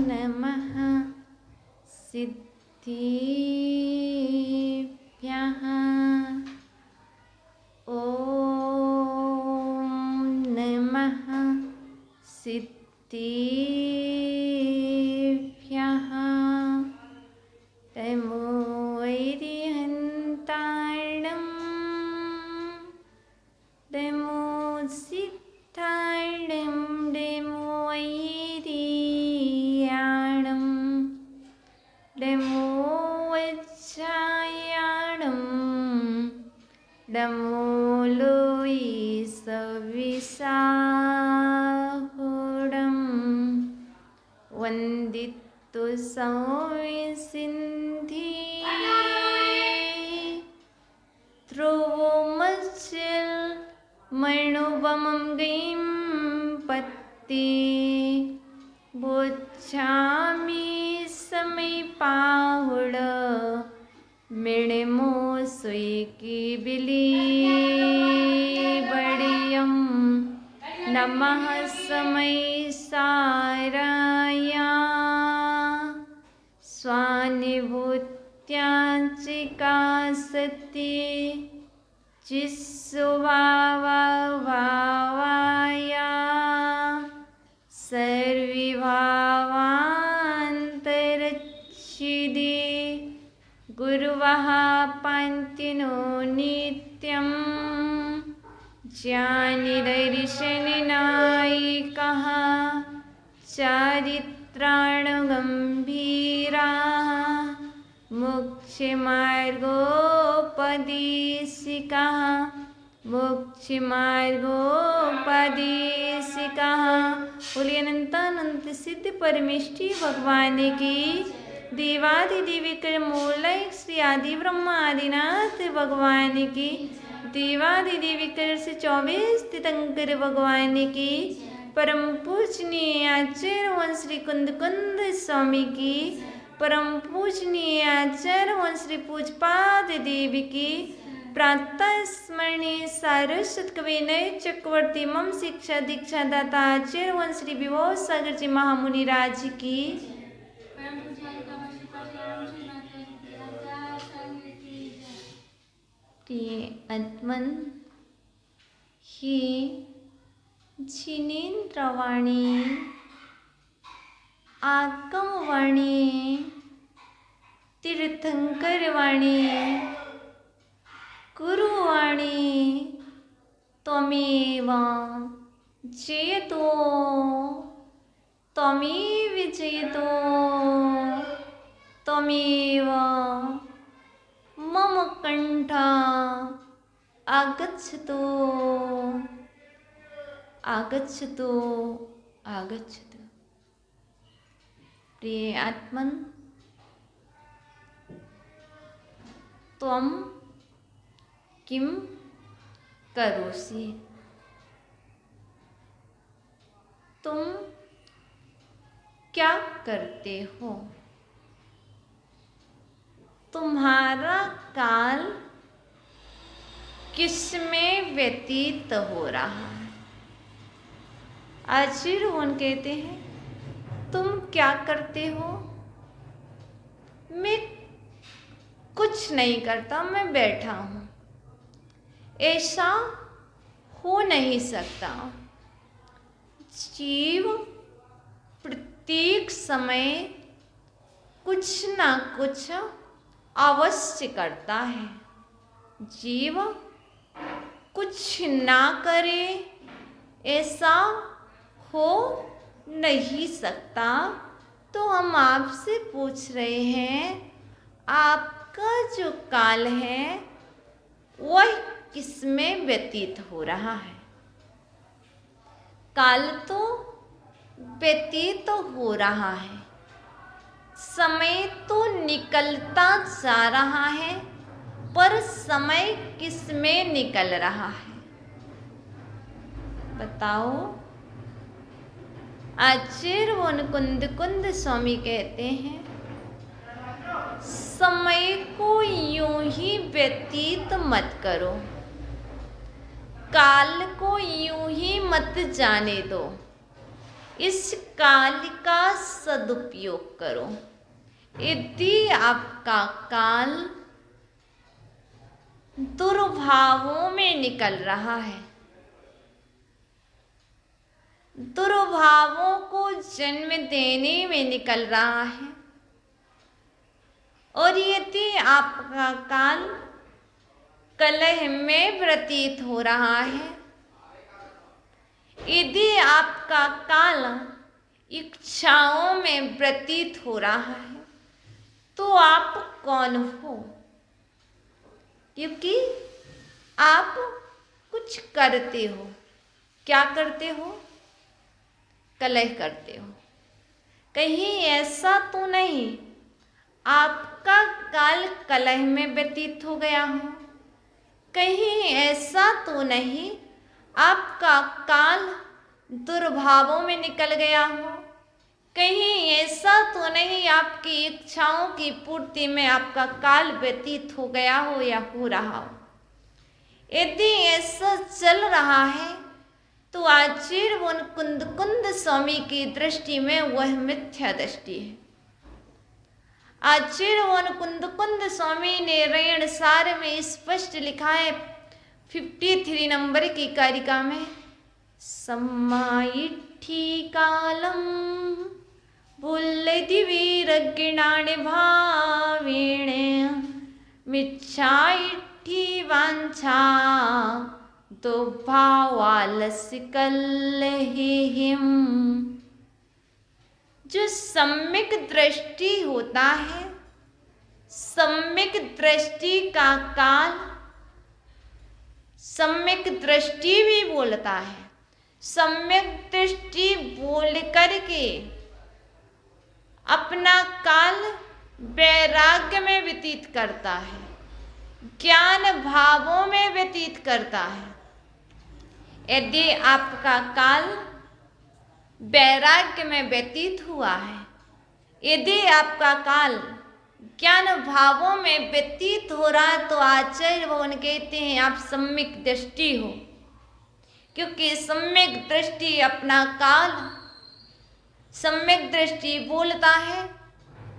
नमः सिद्धिभ्यः। ॐ नमः सिद्धिभ्यः। तमो वैरिहन्तारणं तमो सिद्धारणं तमो वैरियाणं तमो वज्रायाणं तमो लोई सविसाहुडं वन्दितु संविसिन्धि ध्रुवमस्यं मणुवमं गीं पत्ति बोच्छामि समीपाहुड मिणमो सुयकी बिली बड़ियम नमः समय साराया स्वानिभूत्याचिका सती जिस्सुभावाया सर्विभावान्तरच्छिदि गुरुवः पान्तिनो नित्यं ज्ञानिदर्शननायिकः चारित्राणगम्भीराः मोक्षमार्गोपदेशिकाः मोक्षमार्गोपदेशिकाः। बोलिए अनंतानंत सिद्ध परमेष्टि भगवान की देवादिदेवी कर मूलक श्री आदि ब्रह्मा आदिनाथ भगवान की देवादिदेवी कर से 24 तीर्थंकर भगवान की परम पूजनीय आचार्य वन श्री कुंद कुंद स्वामी की परम पूजनीय आचार्य वन श्री पूजपाद देवी की प्रातः स्मरणीय सारस्वत कविनय चक्रवर्ती मम शिक्षा दीक्षा दाता आचार्य वन श्री विभव सागर जी महामुनि राज की आत्मन ही जिनेन्द्रवाणी आगमवाणी तीर्थंकरवाणी गुरुवाणी त्वमेव जयतो त्वमेव जयतो त्वमेव मम कंठ आगच्छतु आगच्छतु आगच्छतु। प्रिय आत्मन त्वं किम करोसि, तुम क्या करते हो, तुम्हारा काल किसमें व्यतीत हो रहा है। आचार्य वन कहते हैं तुम क्या करते हो। मैं कुछ नहीं करता, मैं बैठा हूँ। ऐसा हो नहीं सकता। जीव प्रत्येक समय कुछ ना कुछ अवश्य करता है। जीव कुछ ना करे ऐसा हो नहीं सकता। तो हम आपसे पूछ रहे हैं आपका जो काल है वह किसमें व्यतीत हो रहा है। काल तो व्यतीत हो रहा है, समय तो निकलता जा रहा है, पर समय किसमें निकल रहा है बताओ। आचार्य वन कुंद कुंद स्वामी कहते हैं समय को यूं ही व्यतीत मत करो, काल को यूं ही मत जाने दो। इस काल का सदुपयोग करो। यदि आपका काल दुर्भावों में निकल रहा है, दुर्भावों को जन्म देने में निकल रहा है, और यदि आपका काल कलह में व्यतीत हो रहा है, यदि आपका काल इच्छाओं में व्यतीत हो रहा है, तो आप कौन हो? क्योंकि आप कुछ करते हो। क्या करते हो? कलह करते हो। कहीं ऐसा तो नहीं आपका काल कलह में व्यतीत हो गया हो? कहीं ऐसा तो नहीं आपका काल दुर्भावों में निकल गया हो? कहीं ऐसा तो नहीं आपकी इच्छाओं की पूर्ति में आपका काल व्यतीत हो गया हो या हो रहा हो? यदि ऐसा चल रहा है तो आचार्य मुकुंद स्वामी की दृष्टि में वह मिथ्या दृष्टि है। आचार्य मुकुंद स्वामी ने ऋण सार में स्पष्ट लिखा है 53 नंबर की कारिका में, सम्मायिट्ठी कालम बुल्लति वीरज्ञान भावेण मिच्छाइट्ठी वांछा तो भावालस्य कलहिम। जो सम्यक दृष्टि होता है, सम्यक दृष्टि का काल सम्यक दृष्टि भी बोलता है। सम्यक दृष्टि बोल करके अपना काल वैराग्य में व्यतीत करता है, ज्ञान भावों में व्यतीत करता है। यदि आपका काल वैराग्य में व्यतीत हुआ है, यदि आपका काल ज्ञान भावों में व्यतीत हो रहा है, तो आचार्य भगवान कहते हैं आप सम्यक दृष्टि हो। क्योंकि सम्यक दृष्टि अपना काल सम्यक दृष्टि बोलता है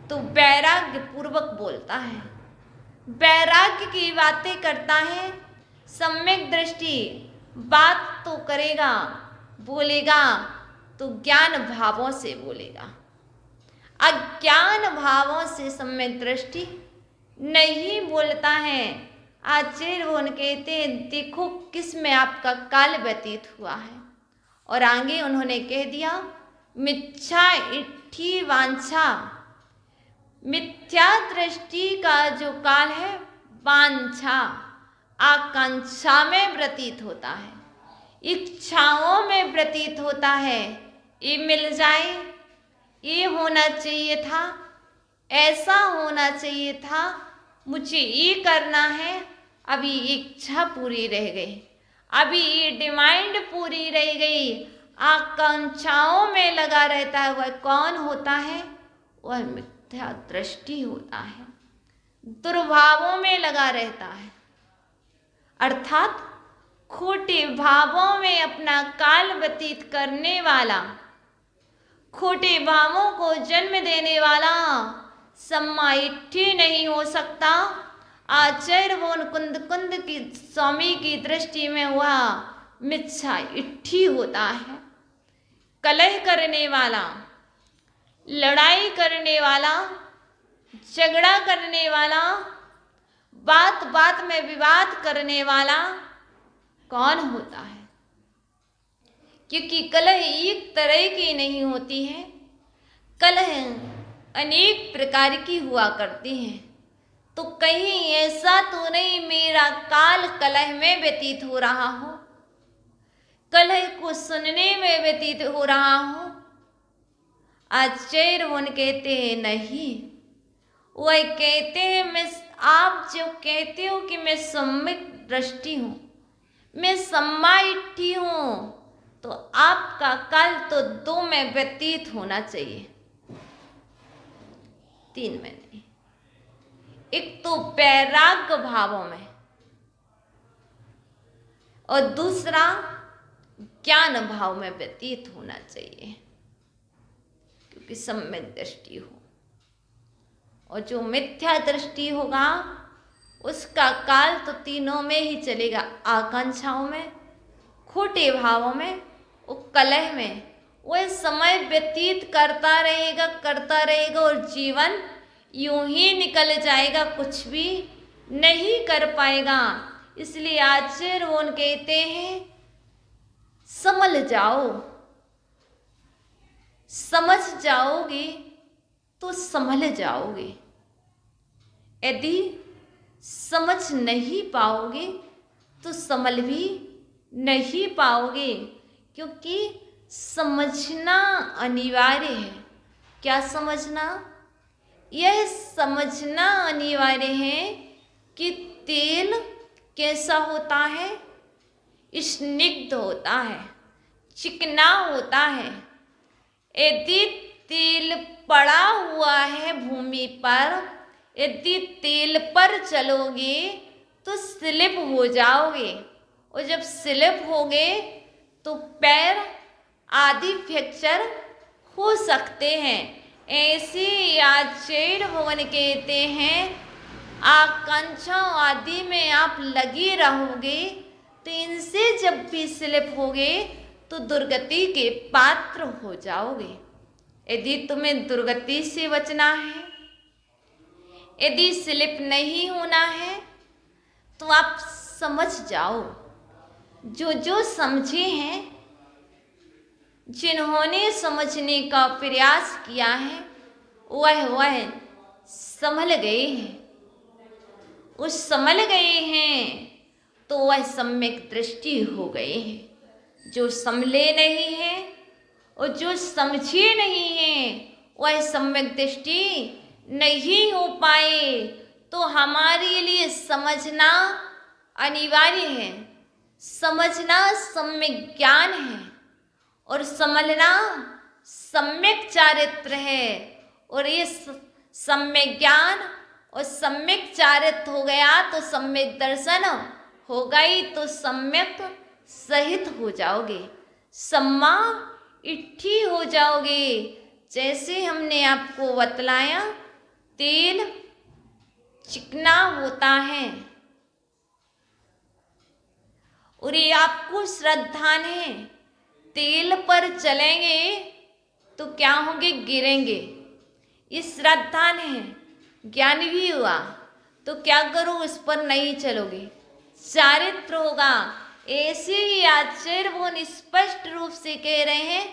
तो वैराग्य पूर्वक बोलता है, वैराग्य की बातें करता है। सम्यक दृष्टि बात तो करेगा, बोलेगा तो ज्ञान भावों से बोलेगा। अज्ञान भावों से सम्यक दृष्टि नहीं बोलता है। आचार्य भगवान कहते हैं देखो किस में आपका काल व्यतीत हुआ है। और आगे उन्होंने कह दिया मिच्छा इट्ठी वांछा, मिथ्या दृष्टि का जो काल है वांछा आकांक्षा में व्यतीत होता है, इच्छाओं में व्यतीत होता है। ये मिल जाए, ये होना चाहिए था, ऐसा होना चाहिए था, मुझे ये करना है, अभी इच्छा पूरी रह गई, अभी ये डिमांड पूरी रह गई। आकांक्षाओं में लगा रहता है, वह कौन होता है? वह मिथ्या दृष्टि होता है, दुर्भावों में लगा रहता है, अर्थात खोटे भावों में अपना काल व्यतीत करने वाला, खोटे भावों को जन्म देने वाला सम्मायिट्ठी नहीं हो सकता। आचार्य मुकुंद की स्वामी की दृष्टि में वह मिच्छा इट्ठी होता है। कलह करने वाला, लड़ाई करने वाला, झगड़ा करने वाला, बात बात में विवाद करने वाला कौन होता है? क्योंकि कलह एक तरह की नहीं होती है, कलह अनेक प्रकार की हुआ करती है। तो कहीं ऐसा तो नहीं मेरा काल कलह में व्यतीत हो रहा हो, कलह को सुनने में व्यतीत हो रहा हो? आचार्य भगवान कहते हैं नहीं, वह कहते हैं मैं, आप जो कहते हो कि मैं सम्यक दृष्टि हूँ, मैं सम्मायिट्ठी हूँ, तो आपका काल तो 2 में व्यतीत होना चाहिए, 3 में नहीं। एक तो वैराग्य भावों में और दूसरा ज्ञान भाव में व्यतीत होना चाहिए। कि सम्यक दृष्टि हो। और जो मिथ्या दृष्टि होगा उसका काल तो तीनों में ही चलेगा, आकांक्षाओं में, खोटे भावों में, वो कलह में। वह समय व्यतीत करता रहेगा और जीवन यूं ही निकल जाएगा, कुछ भी नहीं कर पाएगा। इसलिए आचार्य वो कहते हैं समझ जाओ, समझ जाओगे तो संभल जाओगे। यदि समझ नहीं पाओगे तो संभल भी नहीं पाओगे, क्योंकि समझना अनिवार्य है। क्या समझना? यह समझना अनिवार्य है कि तेल कैसा होता है, स्निग्ध होता है, चिकना होता है। यदि तेल पड़ा हुआ है भूमि पर, यदि तेल पर चलोगे तो स्लिप हो जाओगे, और जब स्लिप होगे तो पैर आदि फ्रैक्चर हो सकते हैं। ऐसे आचार्य भगवान कहते हैं आकांक्षा आदि में आप लगी रहोगे तो इनसे जब भी स्लिप होगे तो दुर्गति के पात्र हो जाओगे। यदि तुम्हें दुर्गति से बचना है, यदि स्लिप नहीं होना है, तो आप समझ जाओ। जो जो समझे हैं, जिन्होंने समझने का प्रयास किया है, वह संभल गए हैं। उस संभल गए हैं तो वह सम्यक दृष्टि हो गए हैं। जो संभले नहीं है और जो समझे नहीं है, वह सम्यक दृष्टि नहीं हो पाए। तो हमारे लिए समझना अनिवार्य है। समझना सम्यक ज्ञान है और समझना सम्यक चारित्र है। और ये सम्यक ज्ञान और सम्यक चारित्र हो गया तो सम्यक दर्शन हो गई, तो सम्यक सहित हो जाओगे, सम्मा इट्ठी हो जाओगे। जैसे हमने आपको बतलाया तेल चिकना होता है, और ये आपको श्रद्धान है। तेल पर चलेंगे तो क्या होंगे? गिरेंगे। ये श्रद्धान है। ज्ञान भी हुआ तो क्या करो? उस पर नहीं चलोगे, चारित्र होगा। ऐसे ही आचार्य वो स्पष्ट रूप से कह रहे हैं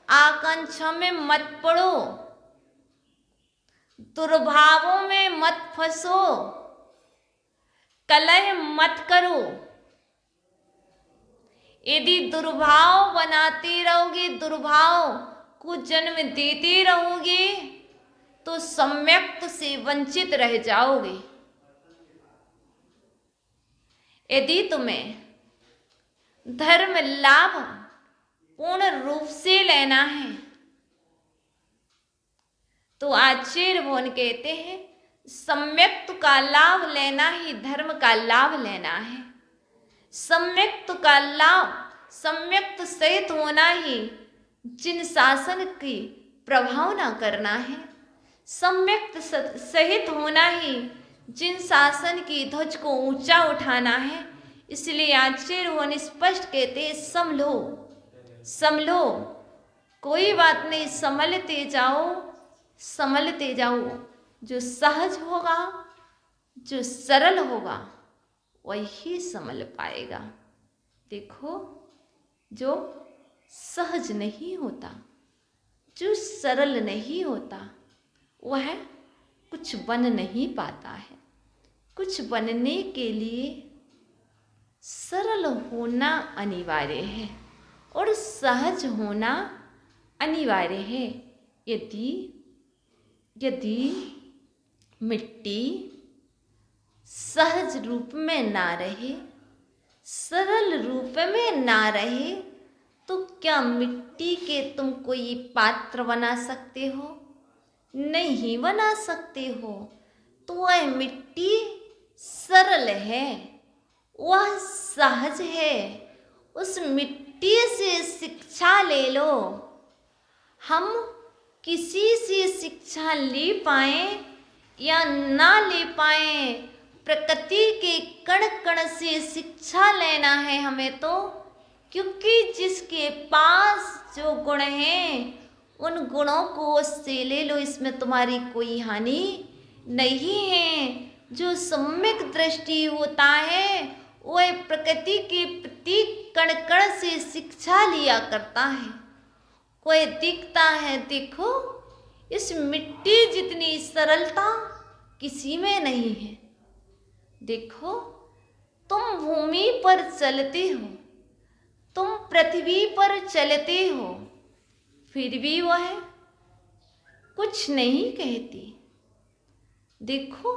आकांक्षा में मत पड़ो, दुर्भावों में मत फंसो, कलह मत करो। यदि दुर्भाव बनाते रहोगे, दुर्भाव को जन्म देते रहोगे, तो सम्यक से वंचित रह जाओगे। यदि तुम्हें धर्म लाभ पूर्ण रूप से लेना है, तो आचार्य भगवान कहते हैं सम्यक्त का लाभ लेना ही धर्म का लाभ लेना है। सम्यक्त का लाभ, सम्यक्त सहित होना ही जिन शासन की प्रभावना करना है, सम्यक्त सहित होना ही जिन शासन की ध्वज को ऊंचा उठाना है। इसलिए आचार्य वो स्पष्ट कहते हैं संभलो, संभलो, कोई बात नहीं, संभलते जाओ, संभलते जाओ। जो सहज होगा, जो सरल होगा, वही संभल पाएगा। देखो, जो सहज नहीं होता, जो सरल नहीं होता, वह कुछ बन नहीं पाता है। कुछ बनने के लिए सरल होना अनिवार्य है और सहज होना अनिवार्य है। यदि मिट्टी सहज रूप में ना रहे, सरल रूप में ना रहे, तो क्या मिट्टी के तुम कोई पात्र बना सकते हो? नहीं बना सकते हो। तो वह मिट्टी सरल है, वह सहज है। उस मिट्टी से शिक्षा ले लो। हम किसी से शिक्षा ले पाए या ना ले पाए, प्रकृति के कण कण से शिक्षा लेना है हमें तो, क्योंकि जिसके पास जो गुण हैं उन गुणों को उससे ले लो, इसमें तुम्हारी कोई हानि नहीं है। जो सम्यक दृष्टि होता है वह प्रकृति के प्रति कण कण से शिक्षा लिया करता है। कोई दिखता है, देखो इस मिट्टी जितनी सरलता किसी में नहीं है। देखो तुम भूमि पर चलते हो, तुम पृथ्वी पर चलते हो, फिर भी वह कुछ नहीं कहती। देखो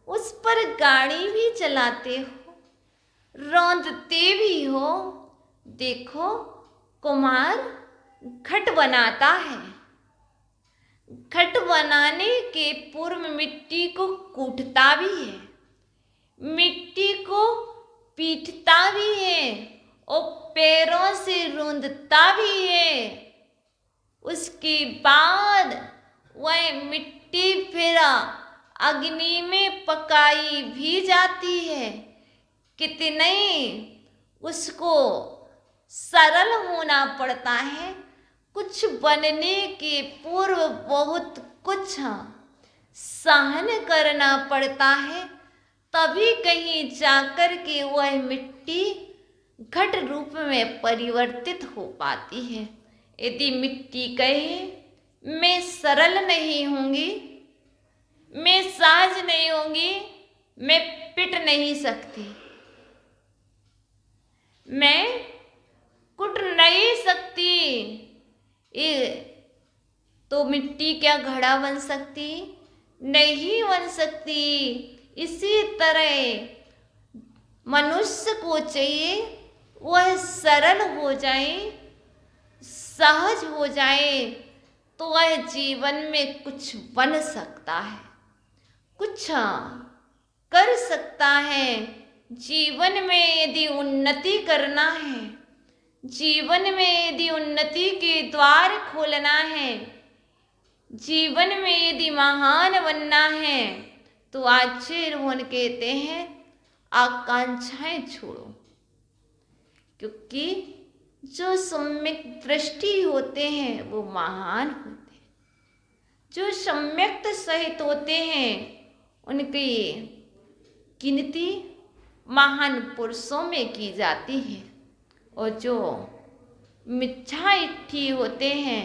उस पर गाड़ी भी चलाते हो, रौंदते भी हो। देखो कुम्हार घट बनाता है, घट बनाने के पूर्व मिट्टी को कूटता भी है, मिट्टी को पीटता भी है और पैरों से रौंदता भी है। उसके बाद वह मिट्टी फिर अग्नि में पकाई भी जाती है। कितने उसको सरल होना पड़ता है, कुछ बनने के पूर्व बहुत कुछ सहन करना पड़ता है, तभी कहीं जाकर के वह मिट्टी घट रूप में परिवर्तित हो पाती है। यदि मिट्टी कहे मैं सरल नहीं होंगी, मैं सहज नहीं होंगी, मैं पिट नहीं सकती, मैं कुट नहीं सकती, ये तो मिट्टी क्या घड़ा बन सकती? नहीं बन सकती। इसी तरह मनुष्य को चाहिए वह सरल हो जाए, सहज हो जाए, तो वह जीवन में कुछ बन सकता है, कुछ कर सकता है। जीवन में यदि उन्नति करना है, जीवन में यदि उन्नति के द्वार खोलना है, जीवन में यदि महान बनना है, तो आचार्य भगवान कहते हैं आकांक्षाएं छोड़ो, क्योंकि जो सम्यक दृष्टि होते हैं वो महान होते हैं। जो सम्यक सहित होते हैं उनकी गिनती महान पुरुषों में की जाती है, और जो मिथ्या इट्ठी होते हैं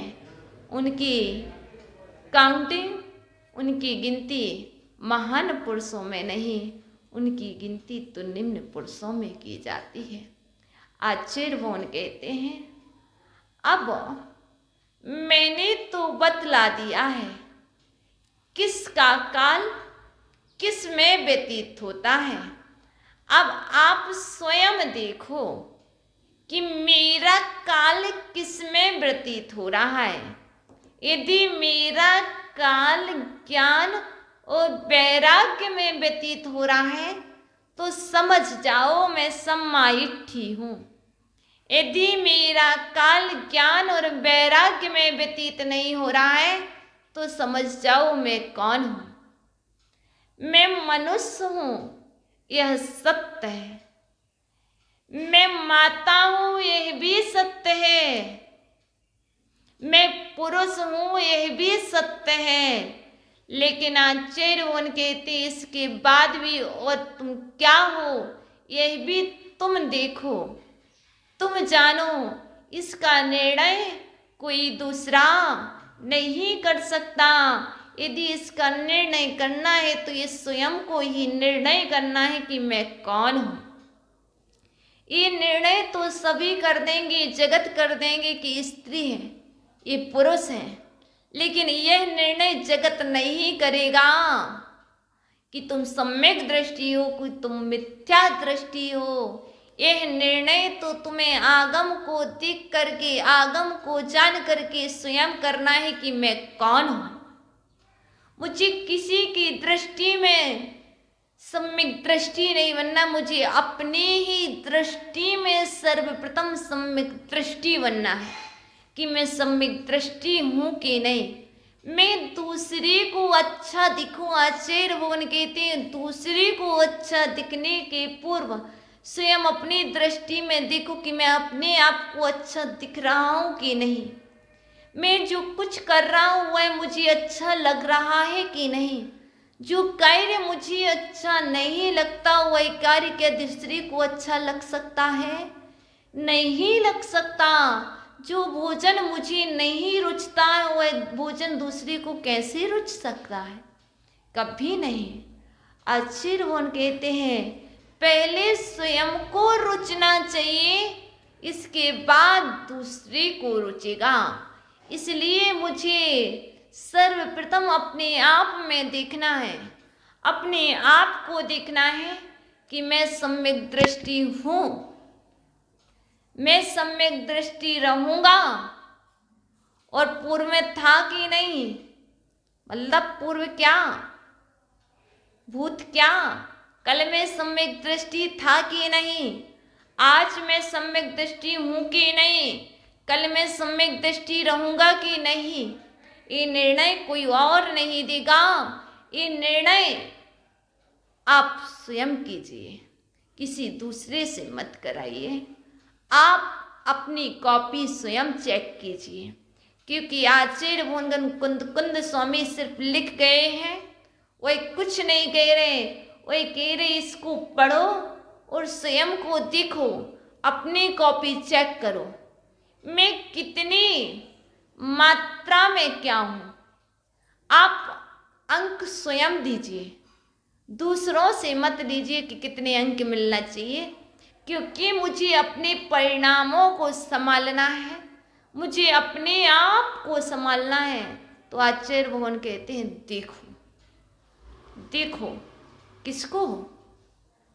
उनकी काउंटिंग, उनकी गिनती महान पुरुषों में नहीं, उनकी गिनती तो निम्न पुरुषों में की जाती है। आचार्य भगवान कहते हैं अब मैंने तो बतला दिया है किसका काल किस में व्यतीत होता है। अब आप स्वयं देखो कि मेरा काल किस में व्यतीत हो रहा है। यदि मेरा काल ज्ञान और वैराग्य में व्यतीत हो रहा है तो समझ जाओ मैं सम्माइठी हूँ। यदि मेरा काल ज्ञान और वैराग्य में व्यतीत नहीं हो रहा है तो समझ जाओ मैं कौन हूँ। मैं मनुष्य हूँ, यह सत्य है। मैं माता हूँ, यह भी सत्य है। मैं पुरुष हूँ, यह भी सत्य है। लेकिन आचार्य भगवान कहते इसके बाद भी और तुम क्या हो यह भी तुम देखो, तुम जानो। इसका निर्णय कोई दूसरा नहीं कर सकता। यदि इसका निर्णय करना है तो ये स्वयं को ही निर्णय करना है कि मैं कौन हूँ। ये निर्णय तो सभी कर देंगे, जगत कर देंगे कि स्त्री है, ये पुरुष है, लेकिन यह निर्णय जगत नहीं करेगा कि तुम सम्यक दृष्टि हो कि तुम मिथ्या दृष्टि हो। यह निर्णय तो तुम्हें आगम को देख करके, आगम को जान करके स्वयं करना है कि मैं कौन हूँ। मुझे किसी की दृष्टि में सम्यक दृष्टि नहीं बनना, मुझे अपनी ही दृष्टि में सर्वप्रथम सम्यक दृष्टि बनना है कि मैं सम्यक दृष्टि हूँ कि नहीं। मैं दूसरे को अच्छा दिखूं। आचार्य भगवान कहते हैं दूसरे को अच्छा दिखने के पूर्व स्वयं अपनी दृष्टि में देखो कि मैं अपने आप को अच्छा दिख रहा हूं कि नहीं। मैं जो कुछ कर रहा हूं वह मुझे अच्छा लग रहा है कि नहीं। जो कार्य मुझे अच्छा नहीं लगता वह कार्य क्या दूसरे को अच्छा लग सकता है? नहीं लग सकता। जो भोजन मुझे नहीं रुचता वह भोजन दूसरे को कैसे रुच सकता है? कभी नहीं। आचार्य भगवान कहते हैं पहले स्वयं को रुचना चाहिए, इसके बाद दूसरे को रुचेगा। इसलिए मुझे सर्वप्रथम अपने आप में देखना है, अपने आप को देखना है कि मैं सम्यक दृष्टि हूँ, मैं सम्यक दृष्टि रहूँगा। और पूर्व में था कि नहीं, मतलब पूर्व क्या, भूत क्या, कल में सम्यक दृष्टि था कि नहीं, आज मैं सम्यक दृष्टि हूँ कि नहीं, कल मैं सम्यक दृष्टि रहूँगा कि नहीं। ये निर्णय कोई और नहीं देगा, ये निर्णय आप स्वयं कीजिए, किसी दूसरे से मत कराइए। आप अपनी कॉपी स्वयं चेक कीजिए, क्योंकि आचार्य भगवान कुंद स्वामी सिर्फ लिख गए हैं, वही कुछ नहीं कह रहे। वही कह रहे इसको पढ़ो और स्वयं को देखो, अपनी कॉपी चेक करो, मैं कितनी मात्रा में क्या हूँ। आप अंक स्वयं दीजिए, दूसरों से मत लीजिए कि कितने अंक मिलना चाहिए, क्योंकि मुझे अपने परिणामों को संभालना है, मुझे अपने आप को संभालना है। तो आचार्य भगवान कहते हैं देखो, देखो किसको,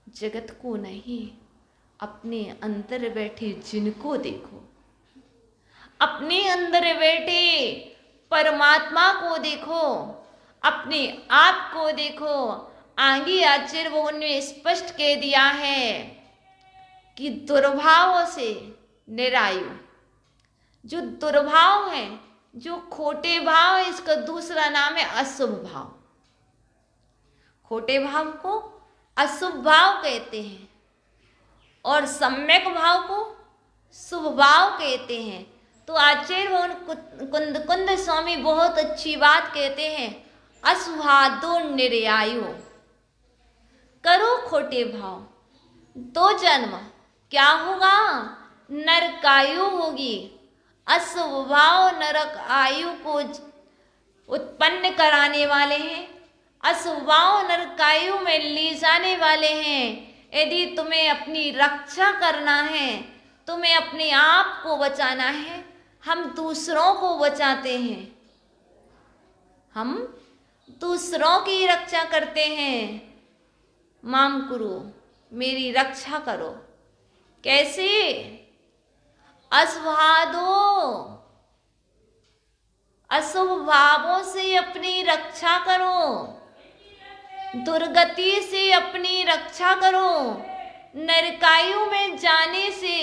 जगत को नहीं, अपने अंदर बैठे जिनको देखो, अपने अंदर बैठे परमात्मा को देखो, अपने आप को देखो। आगे आचार्य भगवान ने स्पष्ट कह दिया है कि दुर्भाव से निरायु, जो दुर्भाव है, जो खोटे भाव है, इसका दूसरा नाम है अशुभ भाव। खोटे भाव को अशुभ भाव कहते हैं और सम्यक भाव को शुभ भाव कहते हैं। तो आचार्य भगवान कुंद स्वामी बहुत अच्छी बात कहते हैं, अशुभादो निर्यायु, करो खोटे भाव, दो जन्म क्या होगा, नरकायु होगी। अशुभ भाव नरक आयु को उत्पन्न कराने वाले हैं, अशुभ भाव नरकायु में ले जाने वाले हैं। यदि तुम्हें अपनी रक्षा करना है, तुम्हें अपने आप को बचाना है, हम दूसरों को बचाते हैं, हम दूसरों की रक्षा करते हैं। माम करो, मेरी रक्षा करो। कैसे? अशुभादो, अशुभ भावों से अपनी रक्षा करो, दुर्गति से अपनी रक्षा करो, नरकायु में जाने से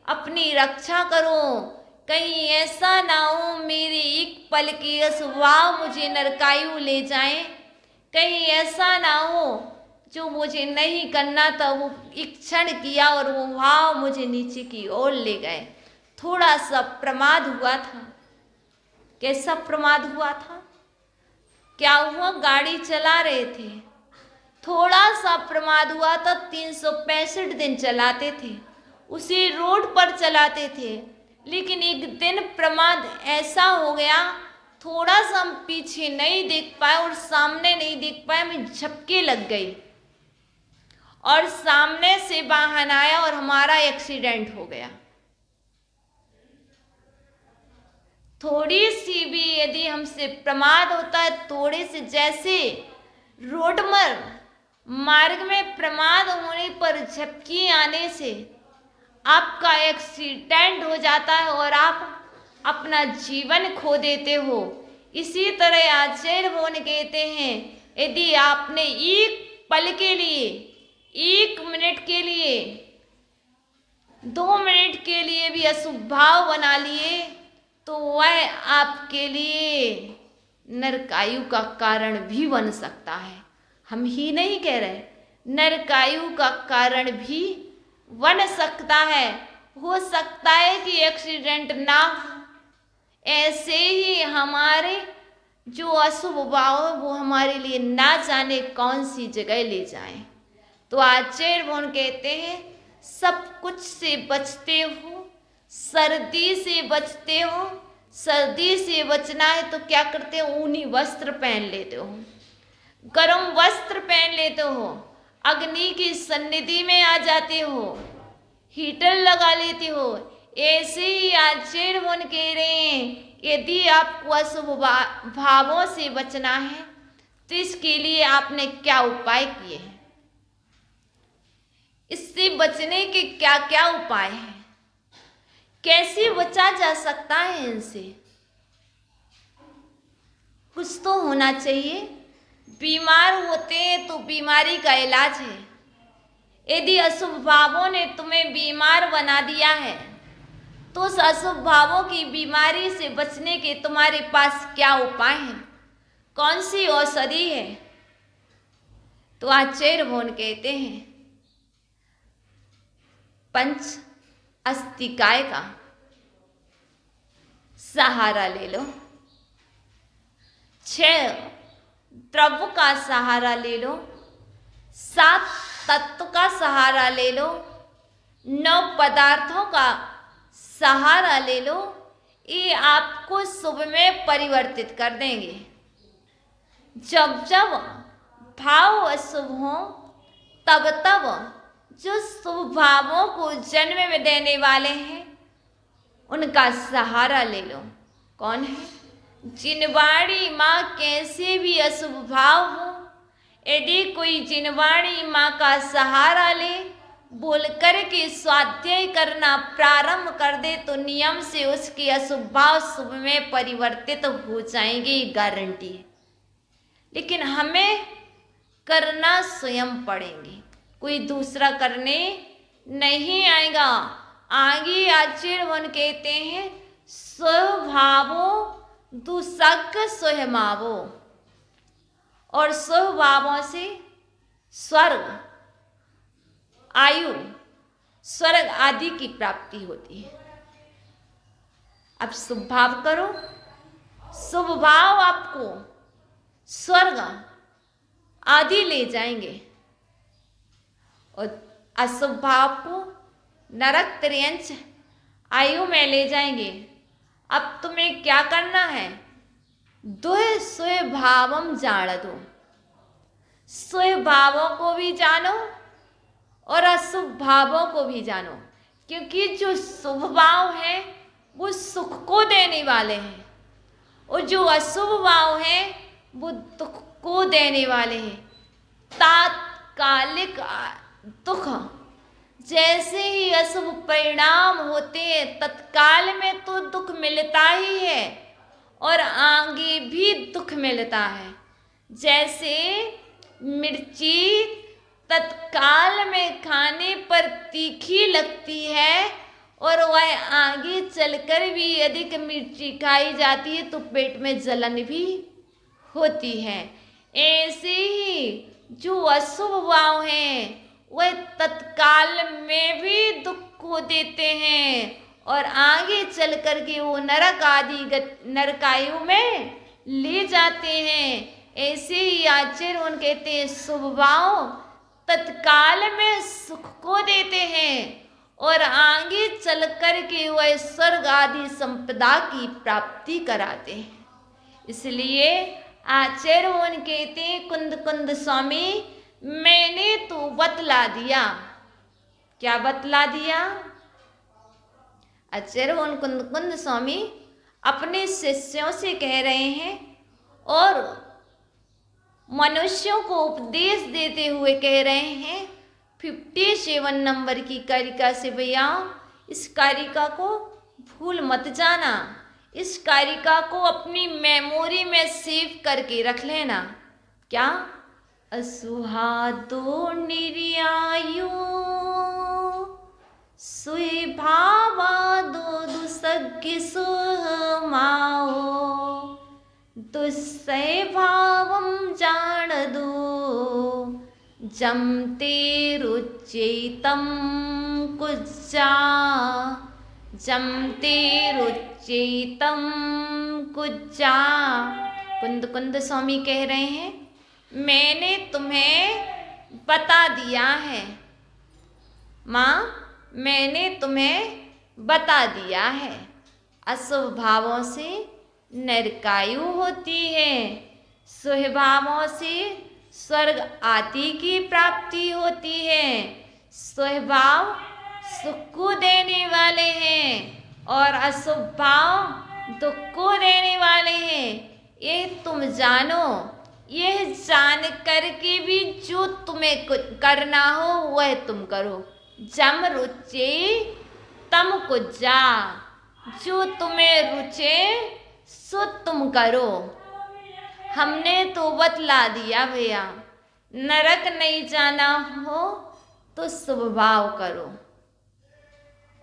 अपनी रक्षा करो। कहीं ऐसा ना हो मेरे एक पल के अशुभ भाव मुझे नरकायु ले जाएं, कहीं ऐसा ना हो जो मुझे नहीं करना था वो एक क्षण किया और वो भाव मुझे नीचे की ओर ले गए। थोड़ा सा प्रमाद हुआ था। कैसा प्रमाद हुआ था? क्या हुआ? गाड़ी चला रहे थे, थोड़ा सा प्रमाद हुआ था। 365 दिन चलाते थे, उसी रोड पर चलाते थे, लेकिन एक दिन प्रमाद ऐसा हो गया, थोड़ा सा हम पीछे नहीं देख पाए और सामने नहीं देख पाए, हमें झपके लग गई और सामने से वाहन आया और हमारा एक्सीडेंट हो गया। थोड़ी सी भी यदि हमसे प्रमाद होता है, थोड़े से, जैसे रोड मार्ग में प्रमाद होने पर झपकी आने से आपका एक्सीडेंट हो जाता है और आप अपना जीवन खो देते हो। इसी तरह आचार्य भगवान कहते हैं यदि आपने एक पल के लिए, 1 मिनट के लिए, 2 मिनट के लिए भी अशुभ भाव बना लिए तो वह आपके लिए नरकायु का कारण भी बन सकता है। हम ही नहीं कह रहे, नरकायु का कारण भी बन सकता है। हो सकता है कि एक्सीडेंट ना हो। ऐसे ही हमारे जो अशुभ भाव है वो हमारे लिए ना जाने कौन सी जगह ले जाएं। तो आचार्य भगवान कहते हैं सब कुछ से बचते हो, सर्दी से बचते हो। सर्दी से बचना है तो क्या करते हो, ऊनी वस्त्र पहन लेते हो, गर्म वस्त्र पहन लेते हो, अग्नि की सन्निधि में आ जाते हो, हीटर लगा लेते हो। ऐसे ही आचार्य भगवान कह रहे हैं यदि आपको अशुभ भावों से बचना है तो इसके लिए आपने क्या उपाय किए हैं, इससे बचने के क्या क्या उपाय हैं, कैसे बचा जा सकता है इनसे। कुछ तो होना चाहिए। बीमार होते हैं तो बीमारी का इलाज है। यदि अशुभ भावों ने तुम्हें बीमार बना दिया है तो उस अशुभ भावों की बीमारी से बचने के तुम्हारे पास क्या उपाय हैं, कौन सी औषधि है। तो आचार्य भगवान कहते हैं पंच अस्तिकाय का सहारा ले लो, 6 द्रव्य का सहारा ले लो, 7 तत्व का सहारा ले लो, 9 पदार्थों का सहारा ले लो। ये आपको शुभ में परिवर्तित कर देंगे। जब जब भाव अशुभ हो तब तब जो शुभ भावों को जन्म में देने वाले हैं उनका सहारा ले लो। कौन है, जिनवाणी माँ कैसे भी अशुभ भाव हो, यदि कोई जिनवाणी माँ का सहारा ले बोल कर के स्वाध्याय करना प्रारंभ कर दे तो नियम से उसके अशुभ भाव शुभ में परिवर्तित हो जाएंगे, गारंटी है। लेकिन हमें करना स्वयं पड़ेंगे, कोई दूसरा करने नहीं आएगा। आगे आचार्य भगवान कहते हैं स्वभावो दुसक स्वयमावो, और स्वभावों से स्वर्ग आयु स्वर्ग आदि की प्राप्ति होती है। अब शुभ भाव करो, शुभ भाव आपको स्वर्ग आदि ले जाएंगे और अशुभ भाव को नरक त्रियंच आयु में ले जाएंगे। अब तुम्हें क्या करना है, द्वय स्वभावम जान दो, स्वभावों को भी जानो और अशुभ भावों को भी जानो, क्योंकि जो शुभ भाव है वो सुख को देने वाले हैं और जो अशुभ भाव है वो दुख को देने वाले हैं। तात्कालिक दुख, जैसे ही अशुभ परिणाम होते हैं तत्काल में तो दुख मिलता ही है और आगे भी दुख मिलता है। जैसे मिर्ची तत्काल में खाने पर तीखी लगती है और वह आगे चलकर भी अधिक मिर्ची खाई जाती है तो पेट में जलन भी होती है। ऐसे ही जो अशुभ भाव हैं वह तत्काल में भी दुख को देते हैं और आगे चल कर के वो नरक आदि नरकायु में ले जाते हैं। ऐसे ही आचार्य उन कहते हैं शुभ भाव तत्काल में सुख को देते हैं और आगे चल कर के वह स्वर्ग आदि संपदा की प्राप्ति कराते हैं। इसलिए आचार्य उन कहते हैं कुंद कुंद स्वामी मैंने तो बतला दिया। क्या बतला दिया? आचार्य उन कुंद कुंद स्वामी अपने शिष्यों से कह रहे हैं और मनुष्यों को उपदेश देते हुए कह रहे हैं 57 नंबर की कारिका से, भैया इस कारिका को भूल मत जाना, इस कारिका को अपनी मेमोरी में सेव करके रख लेना। क्या? असुहादो निर्यायो सुई भावा दो दुसग्य सुहमाओ दुस्सह भावं जान दो, जमते रुचेतम कुज्जा, जमते रुचेतम कुज्जा। कुंद कुंद स्वामी कह रहे हैं, मैंने तुम्हें बता दिया है माँ, मैंने तुम्हें बता दिया है, अशुभ भावों से नरकायु होती है, शुभ भावों से स्वर्ग आदि की प्राप्ति होती है। शुभ भाव सुख को देने वाले हैं और अशुभ भाव दुख को देने वाले हैं। यह तुम जानो, यह जान करके भी जो तुम्हें करना हो वह तुम करो। जम रुचे तम कुज्जा, जो तुम्हें रुचे सो तुम करो। हमने तो बतला दिया भैया, नरक नहीं जाना हो तो स्वभाव करो,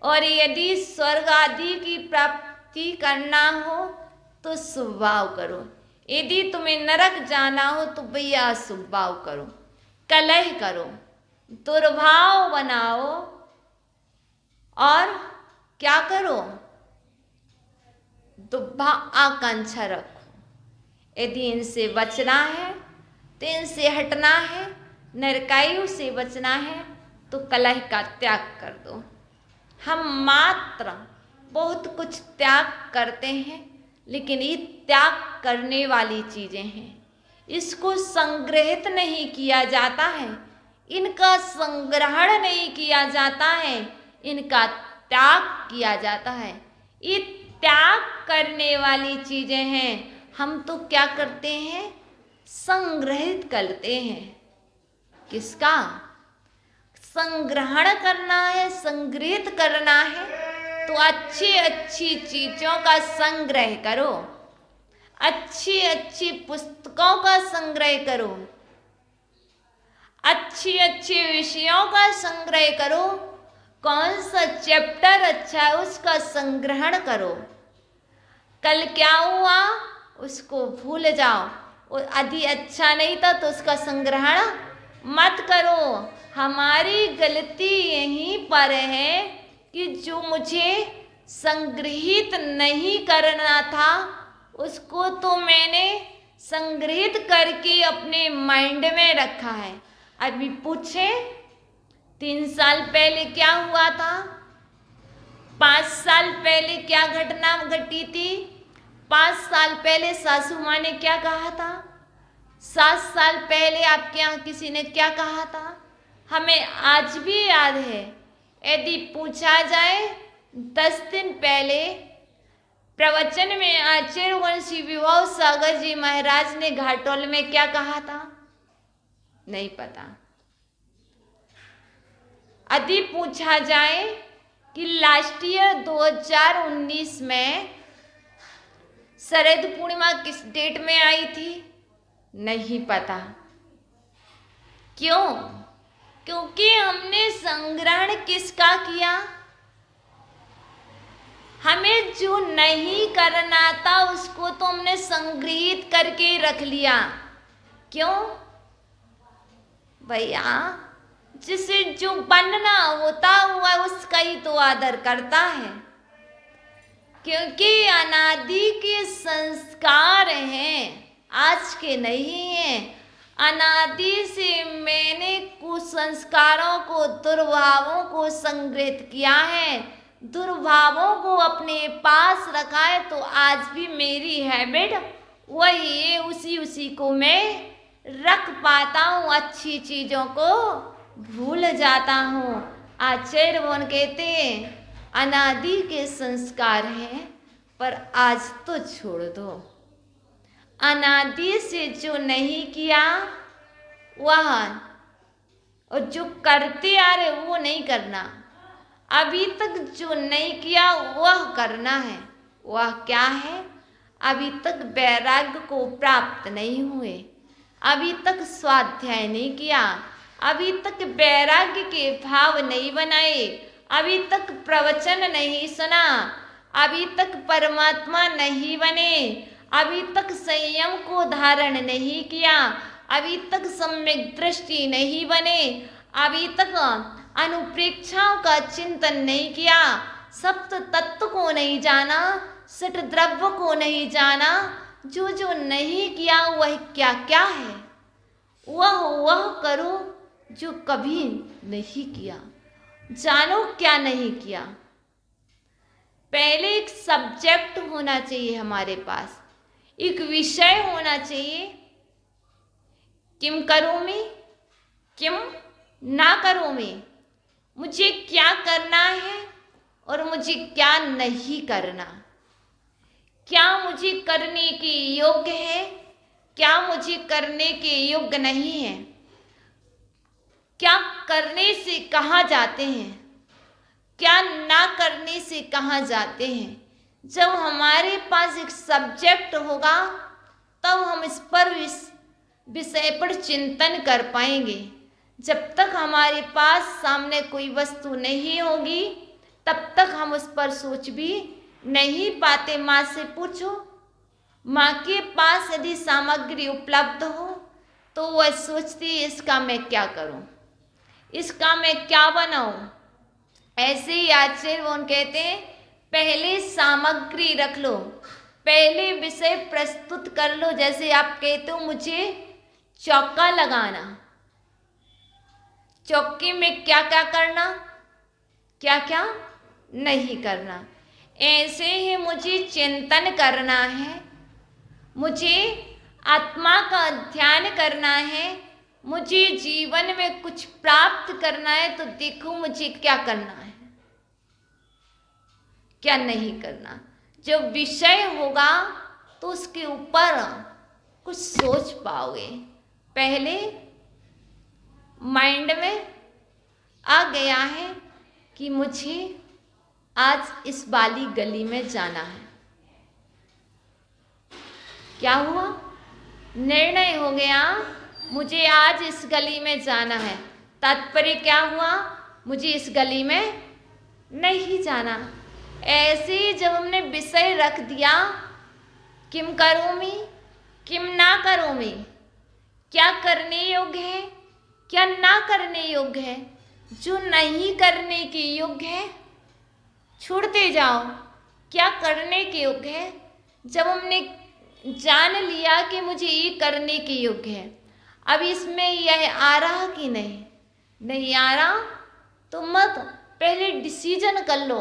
और यदि स्वर्ग आदि की प्राप्ति करना हो तो स्वभाव करो। यदि तुम्हें नरक जाना हो तो भैया स्वभाव करो, कलह करो, दुर्भाव बनाओ और क्या करो, दुर्भा आकांक्षा रखो। यदि इनसे बचना है तो इनसे हटना है, नरकायु से बचना है तो कलह का त्याग कर दो। हम मात्र बहुत कुछ त्याग करते हैं, लेकिन ये त्याग करने वाली चीज़ें हैं, इसको संग्रहित नहीं किया जाता है, इनका संग्रहण नहीं किया जाता है, इनका त्याग किया जाता है। ये त्याग करने वाली चीज़ें हैं। हम तो क्या करते हैं, संग्रहित करते हैं। किसका संग्रहण करना है, संग्रहित करना है तो अच्छी अच्छी चीज़ों का संग्रह करो, अच्छी अच्छी पुस्तकों का संग्रह करो, अच्छी अच्छी विषयों का संग्रह करो। कौन सा चैप्टर अच्छा है उसका संग्रहण करो। कल क्या हुआ उसको भूल जाओ, और यदि अच्छा नहीं था तो उसका संग्रहण मत करो। हमारी गलती यहीं पर है कि जो मुझे संग्रहित नहीं करना था उसको तो मैंने संग्रहित करके अपने माइंड में रखा है। अभी पूछे 3 साल पहले क्या हुआ था, 5 साल पहले क्या घटना घटी थी, 5 साल पहले सासू माँ ने क्या कहा था, 7 साल पहले आपके यहाँ किसी ने क्या कहा था, हमें आज भी याद है। यदि पूछा जाए 10 दिन पहले प्रवचन में आचार्य वंशी विभव सागर जी महाराज ने घाटोल में क्या कहा था, नहीं पता। यदि पूछा जाए कि लास्ट ईयर 2019 में शरद पूर्णिमा किस डेट में आई थी, नहीं पता। क्यों? क्योंकि हमने संग्रहण किसका किया, हमें जो नहीं करना था उसको तो हमने संग्रहित करके रख लिया। क्यों भैया, जिसे जो बनना होता हुआ उसका ही तो आदर करता है, क्योंकि अनादि के संस्कार हैं, आज के नहीं हैं। अनादि से मैंने कुसंस्कारों को, दुर्भावों को संग्रहित किया है, दुर्भावों को अपने पास रखा है, तो आज भी मेरी हैबिट वही है, उसी को मैं रख पाता हूँ, अच्छी चीज़ों को भूल जाता हूँ। आचार्य मोहन कहते हैं अनादि के संस्कार हैं पर आज तो छोड़ दो। अनादि से जो नहीं किया वह, और जो करते आ रहे वो नहीं करना। अभी तक जो नहीं किया वह करना है। वह क्या है? अभी तक वैराग्य को प्राप्त नहीं हुए, अभी तक स्वाध्याय नहीं किया, अभी तक वैराग्य के भाव नहीं बनाए, अभी तक प्रवचन नहीं सुना, अभी तक परमात्मा नहीं बने, अभी तक संयम को धारण नहीं किया, अभी तक सम्यक दृष्टि नहीं बने, अभी तक अनुप्रेक्षाओं का चिंतन नहीं किया, सप्त तत्व को नहीं जाना, सट द्रव्य को नहीं जाना, जो जो नहीं किया वह क्या क्या है, वह करो जो कभी नहीं किया। जानो क्या नहीं किया। पहले एक सब्जेक्ट होना चाहिए हमारे पास, एक विषय होना चाहिए। किम करोमि, किम ना करोमि, मुझे क्या करना है और मुझे क्या नहीं करना, क्या मुझे करने के योग्य है, क्या मुझे करने के योग्य नहीं है, क्या करने से कहाँ जाते हैं, क्या ना करने से कहाँ जाते हैं। जब हमारे पास एक सब्जेक्ट होगा तब हम इस पर विषय पर चिंतन कर पाएंगे। जब तक हमारे पास सामने कोई वस्तु नहीं होगी तब तक हम उस पर सोच भी नहीं पाते। माँ से पूछो, माँ के पास यदि सामग्री उपलब्ध हो तो वह सोचती है इसका मैं क्या करूं, इसका मैं क्या बनाऊं। ऐसे ही आचार्य वो कहते हैं पहले सामग्री रख लो, पहले विषय प्रस्तुत कर लो। जैसे आप कहते हो मुझे चौका लगाना, चौकी में क्या क्या करना, क्या क्या नहीं करना। ऐसे ही मुझे चिंतन करना है, मुझे आत्मा का ध्यान करना है, मुझे जीवन में कुछ प्राप्त करना है, तो देखो मुझे क्या करना है, क्या नहीं करना। जब विषय होगा तो उसके ऊपर कुछ सोच पाओगे। पहले माइंड में आ गया है कि मुझे आज इस वाली गली में जाना है, क्या हुआ, निर्णय हो गया मुझे आज इस गली में जाना है। तात्पर्य क्या हुआ, मुझे इस गली में नहीं जाना। ऐसे ही जब हमने विषय रख दिया, किम करोमि, किम ना करोमि, क्या करने योग्य है, क्या ना करने योग्य है। जो नहीं करने के योग्य है छोड़ते जाओ, क्या करने के योग्य है। जब हमने जान लिया कि मुझे ये करने के योग्य है, अब इसमें यह आ रहा कि नहीं आ रहा, तो मत पहले डिसीजन कर लो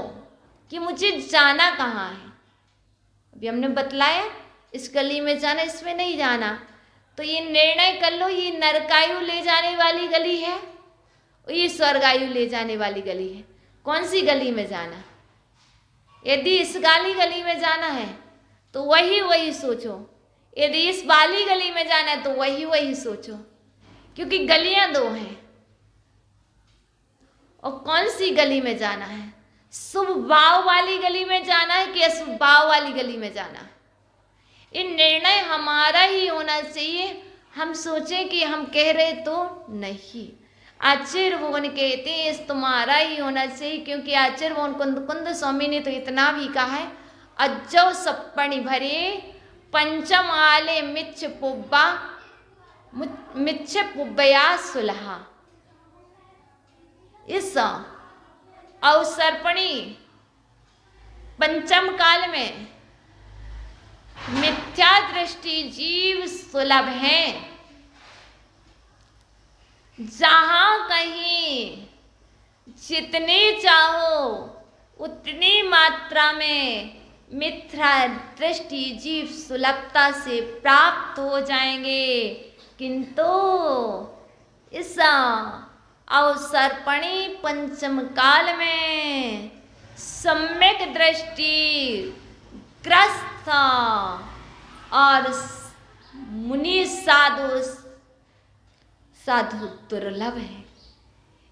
कि मुझे जाना कहाँ है। अभी हमने बतलाया इस गली में जाना, इसमें नहीं जाना, तो ये निर्णय कर लो ये नरकायु ले जाने वाली गली है और ये स्वर्गायु ले जाने वाली गली है। कौन सी गली में जाना। यदि इस गली में जाना है तो वही सोचो, यदि इस वाली गली में जाना है तो वही सोचो, क्योंकि गलियां दो हैं। और कौन सी गली में जाना है, शुभ भाव वाली गली में जाना है कि अशुभ भाव वाली गली में जाना है। ये निर्णय हमारा ही होना चाहिए। हम सोचें कि हम कह रहे तो नहीं। आचार्य भगवान कहते हैं इस तुम्हारा ही होना चाहिए, क्योंकि आचार्य भगवान कुंद स्वामी ने तो इतना भी कहा है, अज्जो सप्पणि भरे पंचम आले मिच्छ पुब्बया सुलहा। इस अवसर्पणी पंचम काल में मिथ्या दृष्टि जीव सुलभ है। जहां कहीं जितने चाहो उतनी मात्रा में मिथ्या दृष्टि जीव सुलभता से प्राप्त हो जाएंगे, किंतु इस अवसर्पणी पंचम काल में सम्यक दृष्टि ग्रस्त और मुनि साधु दुर्लभ है।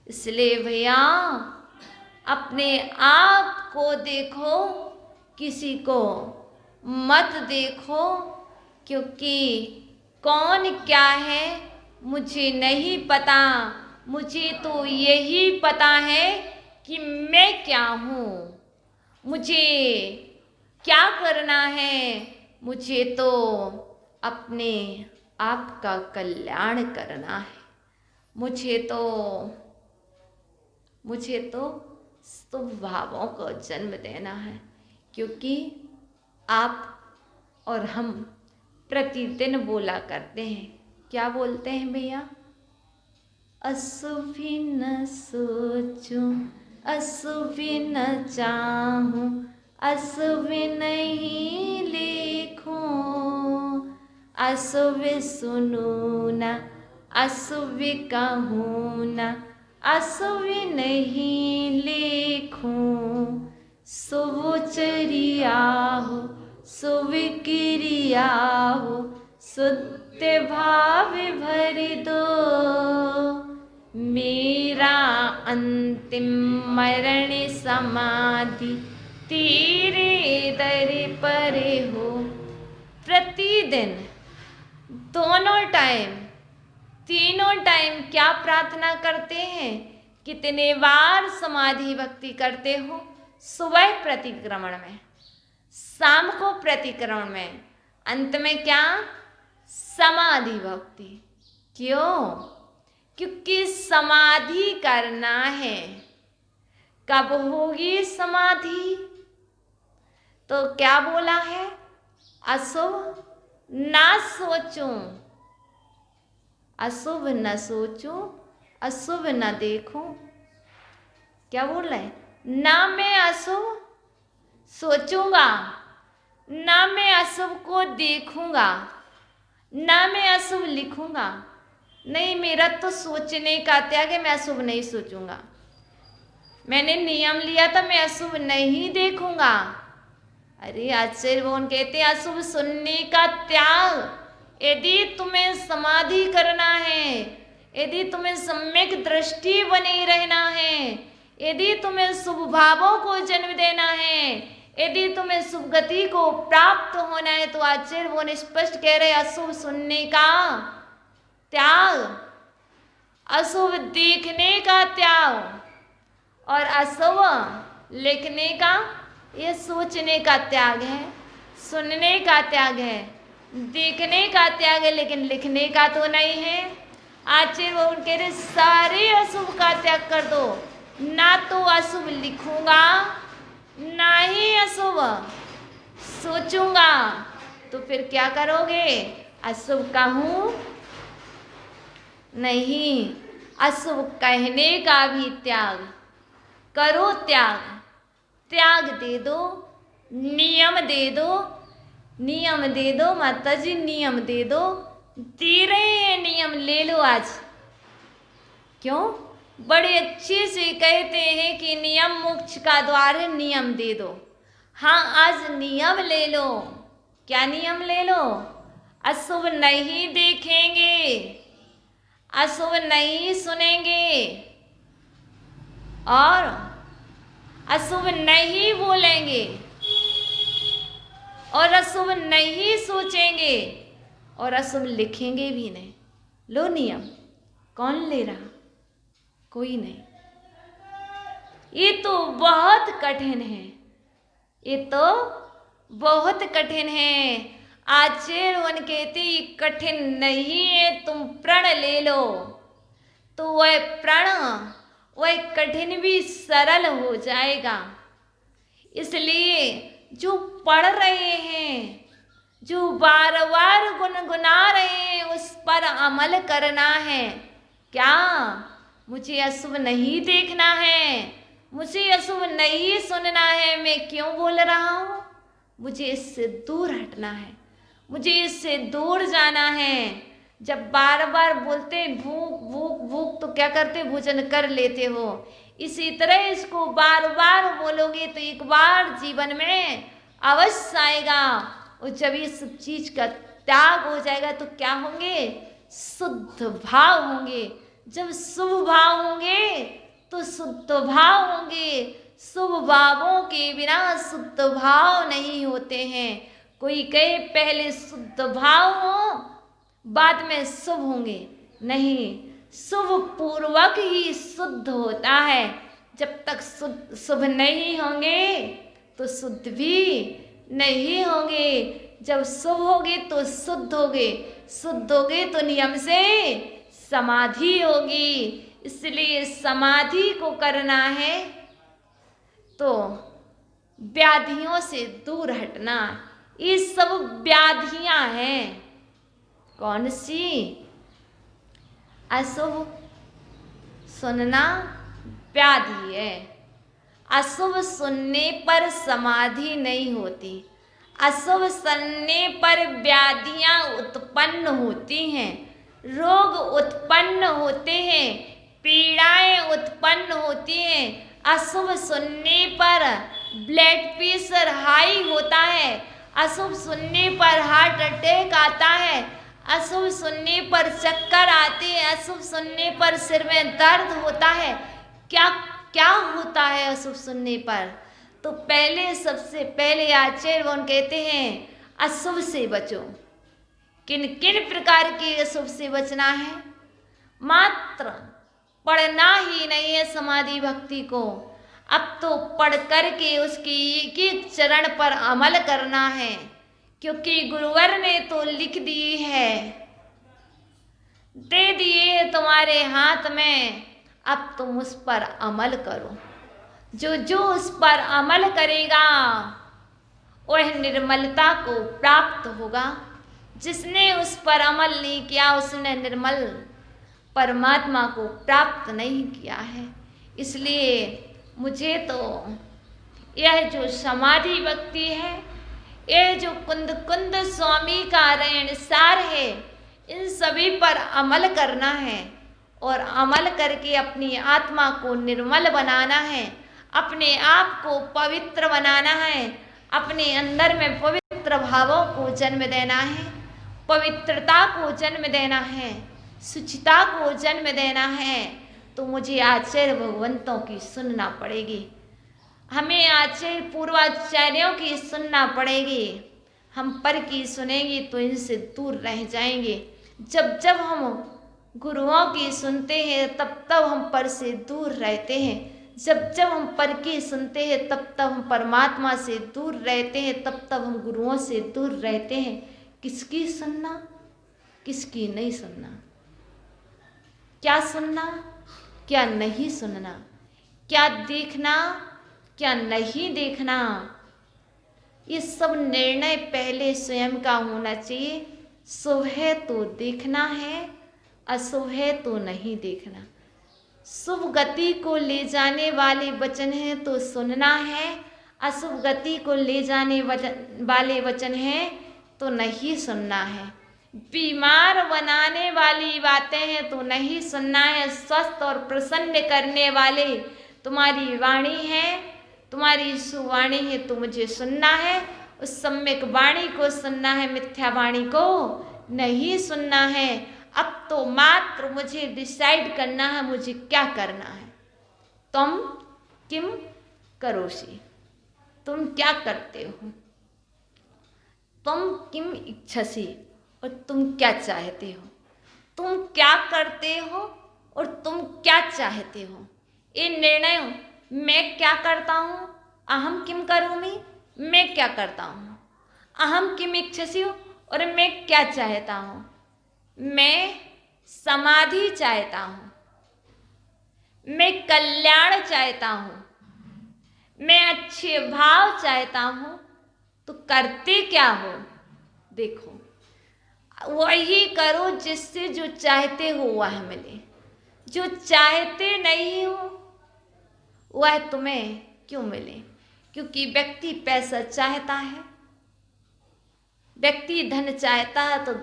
इसलिए भैया अपने आप को देखो, किसी को मत देखो, क्योंकि कौन क्या है मुझे नहीं पता। मुझे तो यही पता है कि मैं क्या हूँ, मुझे क्या करना है, मुझे तो अपने आप का कल्याण करना है, मुझे तो शुभ भावों को जन्म देना है। क्योंकि आप और हम प्रतिदिन बोला करते हैं, क्या बोलते हैं भैया? अशुभ न सोचूं, अशुभ न चाहूं, अशुभ नहीं लिखूं, अशुभ सुनूं न, अशुभ कहूं न, अशुभ नहीं लिखूं। शुभ चर्या हो, शुभ क्रिया हो, शुद्ध भाव भर दो, मेरा अंतिम मरण समाधि तेरे दर पर हो। प्रतिदिन दोनों टाइम, तीनों टाइम क्या प्रार्थना करते हैं? कितने बार समाधि भक्ति करते हो? सुबह प्रतिक्रमण में, शाम को प्रतिक्रमण में, अंत में क्या? समाधि भक्ति। क्यों? क्योंकि समाधि करना है। कब होगी समाधि? तो क्या बोला है? अशुभ ना सोचूं, अशुभ न सोचूं, अशुभ न देखूं। क्या बोल रहे हैं? ना मैं अशुभ सोचूंगा, ना मैं अशुभ को देखूंगा, ना मैं अशुभ लिखूंगा। नहीं, मेरा तो सोचने का त्याग है, मैं अशुभ नहीं सोचूंगा। मैंने नियम लिया था, मैं अशुभ नहीं देखूंगा। अरे आचार्य भगवान कहते हैं अशुभ सुनने का त्याग। यदि तुम्हें समाधि करना है, यदि तुम्हें सम्यक दृष्टि बनी रहना है, यदि तुम्हें शुभ भावों को जन्म देना है, यदि तुम्हें शुभ गति को प्राप्त होना है, तो आचार्य भगवान स्पष्ट कह रहे अशुभ सुनने का त्याग, अशुभ देखने का त्याग, और अशुभ लिखने का, ये सोचने का त्याग है, सुनने का त्याग है, देखने का त्याग है, लेकिन लिखने का तो नहीं है। आचार्य वो कह रहे सारे अशुभ का त्याग कर दो, ना तो अशुभ लिखूंगा, ना ही अशुभ सोचूंगा। तो फिर क्या करोगे? अशुभ कहूं नहीं, अशुभ कहने का भी त्याग करो। त्याग दे दो, नियम दे दो, नियम दे दो माता जी, नियम दे दो। दे रहे हैं नियम, ले लो आज। क्यों? बड़े अच्छे से कहते हैं कि नियम मोक्ष का द्वार है, नियम दे दो। हाँ, आज नियम ले लो। क्या नियम ले लो? अशुभ नहीं देखेंगे, अशुभ नहीं सुनेंगे, और अशुभ नहीं बोलेंगे, और अशुभ नहीं सोचेंगे, और अशुभ लिखेंगे भी नहीं। लो नियम। कौन ले रहा? कोई नहीं। ये तो बहुत कठिन है, ये तो बहुत कठिन है। आचार्य कहते ये कठिन नहीं है, तुम प्रण ले लो तो वह प्रण, वह कठिन भी सरल हो जाएगा। इसलिए जो पढ़ रहे हैं, जो बार बार गुनगुना रहे हैं, उस पर अमल करना है। क्या? मुझे अशुभ नहीं देखना है, मुझे अशुभ नहीं सुनना है। मैं क्यों बोल रहा हूँ? मुझे इससे दूर हटना है, मुझे इससे दूर जाना है। जब बार बार बोलते भूख भूख भूख तो क्या करते? भोजन कर लेते हो। इसी तरह इसको बार बार बोलोगे तो एक बार जीवन में अवश्य आएगा। और जब ये सब चीज का त्याग हो जाएगा तो क्या होंगे? शुद्ध भाव होंगे। जब शुभ भाव होंगे तो शुद्ध भाव होंगे। शुभ भावों के बिना शुद्ध भाव नहीं होते हैं। कोई कहे पहले शुद्ध भाव हो बाद में शुभ होंगे, नहीं, शुभ पूर्वक ही शुद्ध होता है। जब तक शुभ नहीं होंगे तो शुद्ध भी नहीं होंगे। जब शुभ होगे तो शुद्ध होगे, शुद्ध होगे तो नियम से समाधि होगी। इसलिए समाधि को करना है तो व्याधियों से दूर हटना। ये सब व्याधियां हैं। कौन सी? अशुभ सुनना व्याधि है। अशुभ सुनने पर समाधि नहीं होती, अशुभ सुनने पर व्याधियां उत्पन्न होती हैं, रोग उत्पन्न होते हैं, पीड़ाएं उत्पन्न होती हैं। अशुभ सुनने पर ब्लड प्रेशर हाई होता है, अशुभ सुनने पर हार्ट अटैक आता है, अशुभ सुनने पर चक्कर आते हैं, अशुभ सुनने पर सिर में दर्द होता है। क्या क्या होता है अशुभ सुनने पर? तो पहले, सबसे पहले आचार्य भगवान कहते हैं अशुभ से बचो। किन किन प्रकार के अशुभ से बचना है? मात्र पढ़ना ही नहीं है समाधि भक्ति को, अब तो पढ़ करके उसकी एक एक चरण पर अमल करना है। क्योंकि गुरुवर ने तो लिख दी है, दे दिए तुम्हारे हाथ में, अब तुम उस पर अमल करो। जो जो उस पर अमल करेगा वह निर्मलता को प्राप्त होगा। जिसने उस पर अमल नहीं किया उसने निर्मल परमात्मा को प्राप्त नहीं किया है। इसलिए मुझे तो यह जो समाधि भक्ति है, यह जो कुंद कुंद स्वामी का रेण सार है, इन सभी पर अमल करना है और अमल करके अपनी आत्मा को निर्मल बनाना है, अपने आप को पवित्र बनाना है, अपने अंदर में पवित्र भावों को जन्म देना है, पवित्रता को जन्म देना है, शुचिता को जन्म देना है। तो मुझे आचार्य भगवंतों की सुनना पड़ेगी, हमें आचार्य पूर्वाचार्यों की सुनना पड़ेगी। हम पर की सुनेंगे तो इनसे दूर रह जाएंगे। जब जब हम गुरुओं की सुनते हैं तब तब हम पर से दूर रहते हैं, जब जब हम पर की सुनते हैं तब तब हम परमात्मा से दूर रहते हैं, तब तब हम गुरुओं से दूर रहते हैं। किसकी सुनना, किसकी नहीं सुनना, क्या सुनना, क्या नहीं सुनना, क्या देखना, क्या नहीं देखना, ये सब निर्णय पहले स्वयं का होना चाहिए। शुभ है तो देखना है, अशुभ है तो नहीं देखना। शुभ गति को ले जाने वाले वचन हैं तो सुनना है, अशुभ गति को ले जाने वाले वचन हैं तो नहीं सुनना है। बीमार बनाने वाली बातें हैं तो नहीं सुनना है। स्वस्थ और प्रसन्न करने वाले तुम्हारी वाणी है, तुम्हारी सुवाणी है तो मुझे सुनना है, उस सम्यक वाणी को सुनना है, मिथ्या वाणी को नहीं सुनना है। अब तो मात्र मुझे डिसाइड करना है मुझे क्या करना है। तुम किम करोषि, तुम क्या करते हो, तुम किम इच्छसि, और तुम क्या चाहते हो। तुम क्या करते हो और तुम क्या चाहते हो, ये निर्णय हो। मैं क्या करता हूँ, अहम किम करोमि, मैं क्या करता हूँ, अहम किम इच्छसि, और मैं क्या चाहता हूँ। मैं समाधि चाहता हूँ, मैं कल्याण चाहता हूँ, मैं अच्छे भाव चाहता हूँ, तो करते क्या हो। देखो, वही करो जिससे जो चाहते हो वह मिले, जो चाहते नहीं हो वह तुम्हें क्यों मिले। क्योंकि व्यक्ति पैसा चाहता है, व्यक्ति धन चाहता है तो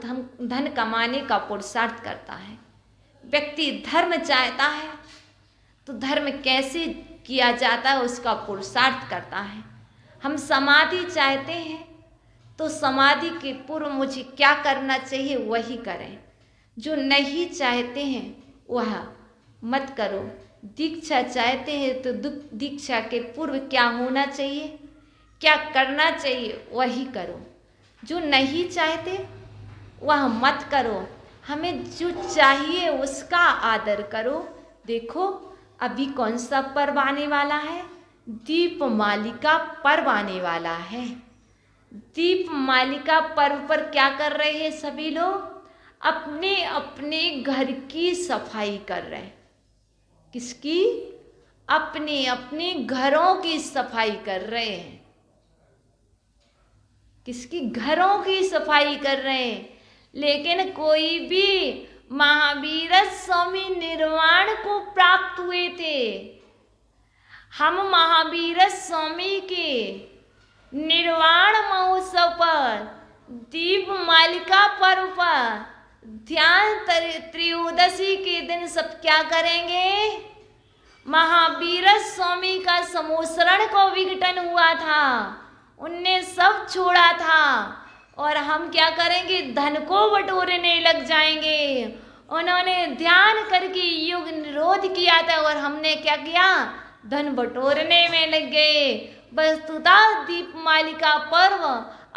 धन कमाने का पुरुषार्थ करता है। व्यक्ति धर्म चाहता है तो धर्म कैसे किया जाता है उसका पुरुषार्थ करता है। हम समाधि चाहते हैं तो समाधि के पूर्व मुझे क्या करना चाहिए वही करें। जो नहीं चाहते हैं वह मत करो। दीक्षा चाहते हैं तो दीक्षा के पूर्व क्या होना चाहिए, क्या करना चाहिए वही करो। जो नहीं चाहते वह मत करो। हमें जो चाहिए उसका आदर करो। देखो अभी कौन सा पर्व आने वाला है, दीपमालिका पर्व आने वाला है। दीपमालिका पर्व पर क्या कर रहे हैं सभी लोग? अपने अपने घर की सफाई कर रहे हैं। किसकी? अपने अपने घरों की सफाई कर रहे हैं। किसकी? घरों की सफाई कर रहे हैं। लेकिन कोई भी महावीर स्वामी निर्वाण को प्राप्त हुए थे। हम महावीर स्वामी के निर्वाण महोत्सव पर, दीपमालिका पर्व पर, ध्यान त्रयोदशी के दिन सब क्या करेंगे? महावीर स्वामी का समोसरण को विघटन हुआ था, उनने सब छोड़ा था और हम क्या करेंगे? धन को बटोरने लग जाएंगे। उन्होंने ध्यान करके युग निरोध किया था और हमने क्या किया? धन बटोरने में लग गए। वस्तुतः दीपमालिका पर्व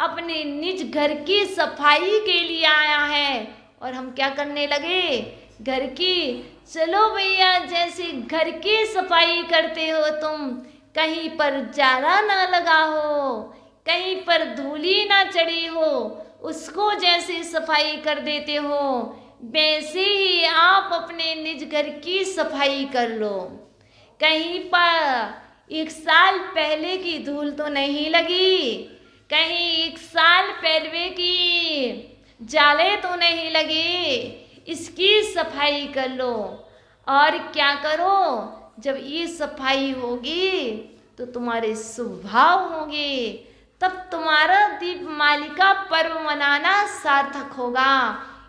अपने निज घर की सफाई के लिए आया है और हम क्या करने लगे? घर की। चलो भैया, जैसे घर की सफाई करते हो तुम, कहीं पर जाला ना लगा हो, कहीं पर धूली ना चढ़ी हो, उसको जैसे सफाई कर देते हो, वैसे ही आप अपने निज घर की सफाई कर लो। कहीं पर 1 साल पहले की धूल तो नहीं लगी, कहीं 1 साल पहले की जाले तो नहीं लगे, इसकी सफाई कर लो। और क्या करो? जब ये सफाई होगी तो तुम्हारे स्वभाव होंगे, तब तुम्हारा दीपमालिका पर्व मनाना सार्थक होगा।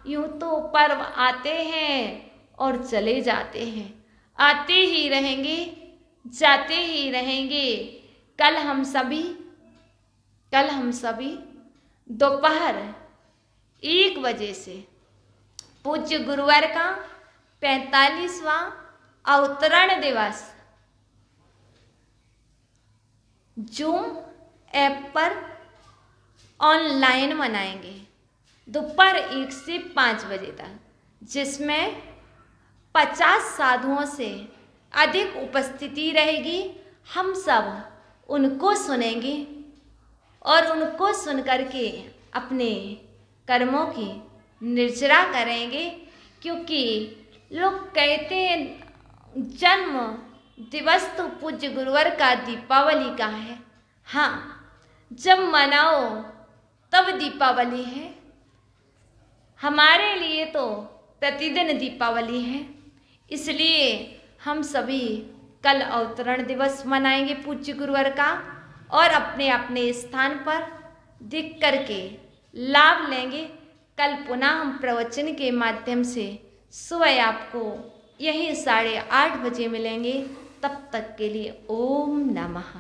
यूं तो पर्व आते हैं और चले जाते हैं, आते ही रहेंगे, जाते ही रहेंगे। कल हम सभी दोपहर 1 बजे से पूज्य गुरुवार का 45वां अवतरण दिवस जूम ऐप पर ऑनलाइन मनाएंगे दोपहर 1 से 5 बजे तक, जिसमें 50 साधुओं से अधिक उपस्थिति रहेगी। हम सब उनको सुनेंगे और उनको सुन करके अपने कर्मों की निर्जरा करेंगे, क्योंकि लोग कहते हैं जन्म दिवस तो पूज्य गुरुवर का दीपावली का है। हाँ, जब मनाओ तब दीपावली है। हमारे लिए तो प्रतिदिन दीपावली है। इसलिए हम सभी कल अवतरण दिवस मनाएंगे पूज्य गुरुवर का और अपने अपने स्थान पर दिख करके लाभ लेंगे। कल पुनः हम प्रवचन के माध्यम से सुबह आपको यही 8:30 बजे मिलेंगे। तब तक के लिए ओम नमः।